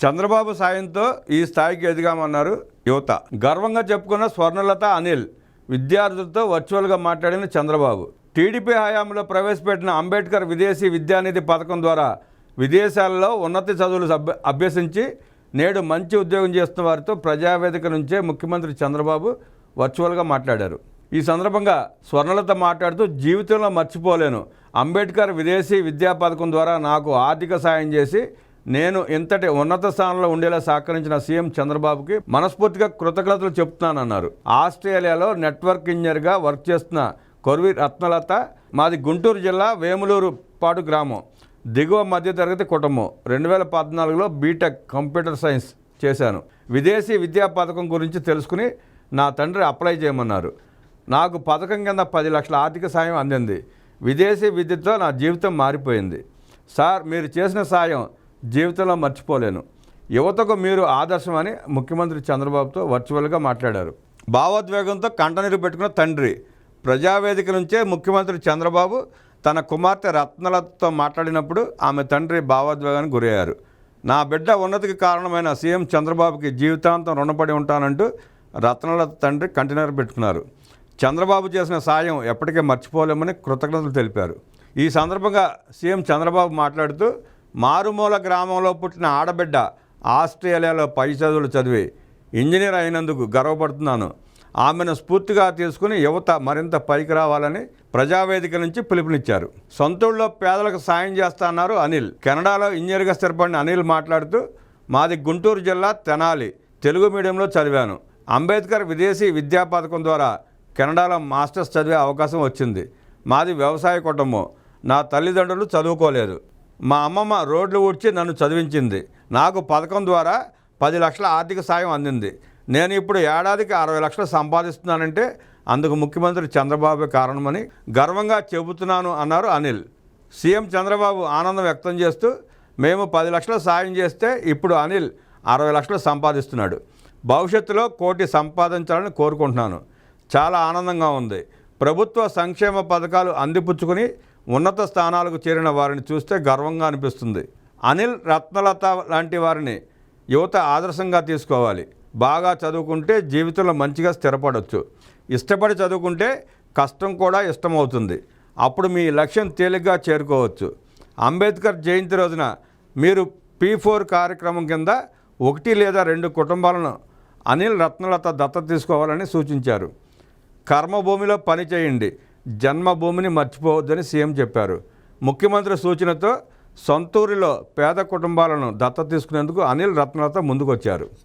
చంద్రబాబు సాయంతో ఈ స్థాయికి ఎదిగామన్నారు యువత. గర్వంగా చెప్పుకున్న స్వర్ణలత అనిల్ విద్యార్థులతో వర్చువల్గా మాట్లాడిన చంద్రబాబు. టీడీపీ హయాంలో ప్రవేశపెట్టిన అంబేద్కర్ విదేశీ విద్యానిధి పథకం ద్వారా విదేశాల్లో ఉన్నత చదువులు అభ్యసించి నేడు మంచి ఉద్యోగం చేస్తున్న వారితో ప్రజావేదిక నుంచే ముఖ్యమంత్రి చంద్రబాబు వర్చువల్గా మాట్లాడారు. ఈ సందర్భంగా స్వర్ణలత మాట్లాడుతూ, జీవితంలో మర్చిపోలేను, అంబేద్కర్ విదేశీ విద్యా పథకం ద్వారా నాకు ఆర్థిక సాయం చేసి నేను ఇంతటి ఉన్నత స్థానంలో ఉండేలా సహకరించిన సీఎం చంద్రబాబుకి మనస్ఫూర్తిగా కృతజ్ఞతలు చెప్తున్నానన్నారు. ఆస్ట్రేలియాలో నెట్వర్క్ ఇంజనీర్గా వర్క్ చేస్తున్న కొర్వి రత్నలత మాది గుంటూరు జిల్లా వేములూరు పాటు గ్రామం, దిగువ మధ్యతరగతి కుటుంబం. 2014లో బీటెక్ కంప్యూటర్ సైన్స్ చేశాను. విదేశీ విద్యా పథకం గురించి తెలుసుకుని నా తండ్రి అప్లై చేయమన్నారు. నాకు పథకం కింద 10 లక్షల ఆర్థిక సాయం అందింది. విదేశీ విద్యతో నా జీవితం మారిపోయింది. సార్, మీరు చేసిన సాయం జీవితంలో మర్చిపోలేను. యువతకు మీరు ఆదర్శం అని ముఖ్యమంత్రి చంద్రబాబుతో వర్చువల్గా మాట్లాడారు. భావోద్వేగంతో కంటనీరు పెట్టుకున్న తండ్రి. ప్రజావేదిక నుంచే ముఖ్యమంత్రి చంద్రబాబు తన కుమార్తె రత్నలతతో మాట్లాడినప్పుడు ఆమె తండ్రి భావోద్వేగానికి గురయ్యారు. నా బిడ్డ ఉన్నతికి కారణమైన సీఎం చంద్రబాబుకి జీవితాంతం రుణపడి ఉంటానంటూ రత్నలత తండ్రి కంటైనర్ పెట్టుకున్నారు. చంద్రబాబు చేసిన సాయం ఎప్పటికీ మర్చిపోలేమని కృతజ్ఞతలు తెలిపారు. ఈ సందర్భంగా సీఎం చంద్రబాబు మాట్లాడుతూ, మారుమూల గ్రామంలో పుట్టిన ఆడబిడ్డ ఆస్ట్రేలియాలో పై చదువులు చదివి ఇంజనీర్ అయినందుకు గర్వపడుతున్నాను. ఆమెను స్ఫూర్తిగా తీసుకుని యువత మరింత పైకి రావాలని ప్రజావేదిక నుంచి పిలుపునిచ్చారు. సొంతూళ్ళలో పేదలకు సాయం చేస్తాన్నారు అనిల్. కెనడాలో ఇంజనీర్గా స్థిరపడిన అనిల్ మాట్లాడుతూ, మాది గుంటూరు జిల్లా తెనాలి, తెలుగు మీడియంలో చదివాను. అంబేద్కర్ విదేశీ విద్యా పథకం ద్వారా కెనడాలో మాస్టర్స్ చదివే అవకాశం వచ్చింది. మాది వ్యవసాయ కుటుంబం. నా తల్లిదండ్రులు చదువుకోలేదు. మా అమ్మమ్మ రోడ్లు ఊడ్చి నన్ను చదివించింది. నాకు పథకం ద్వారా 10 లక్షల ఆర్థిక సాయం అందింది. నేను ఇప్పుడు ఏడాదికి 60 లక్షలు సంపాదిస్తున్నానంటే అందుకు ముఖ్యమంత్రి చంద్రబాబు కారణమని గర్వంగా చెబుతున్నాను అన్నారు అనిల్. సీఎం చంద్రబాబు ఆనందం వ్యక్తం చేస్తూ, మేము 10 లక్షలు సాయం చేస్తే ఇప్పుడు అనిల్ 60 లక్షలు సంపాదిస్తున్నాడు. భవిష్యత్తులో 1 కోటి సంపాదించాలని కోరుకుంటున్నాను. చాలా ఆనందంగా ఉంది. ప్రభుత్వ సంక్షేమ పథకాలు అందిపుచ్చుకుని ఉన్నత స్థానాలకు చేరిన వారిని చూస్తే గర్వంగా అనిపిస్తుంది. అనిల్, రత్నలత లాంటి వారిని యువత ఆదర్శంగా తీసుకోవాలి. బాగా చదువుకుంటే జీవితంలో మంచిగా స్థిరపడవచ్చు. ఇష్టపడి చదువుకుంటే కష్టం కూడా ఇష్టమవుతుంది. అప్పుడు మీ లక్ష్యం తేలిగ్గా చేరుకోవచ్చు. అంబేద్కర్ జయంతి రోజున మీరు P4 కార్యక్రమం కింద 1 లేదా 2 కుటుంబాలను అనిల్, రత్నలత దత్తత తీసుకోవాలని సూచించారు. కర్మభూమిలో పని చేయండి, జన్మభూమిని మర్చిపోవద్దని సీఎం చెప్పారు. ముఖ్యమంత్రి సూచనతో సొంతూరిలో పేద కుటుంబాలను దత్తత తీసుకునేందుకు అనిల్, రత్నలత ముందుకొచ్చారు.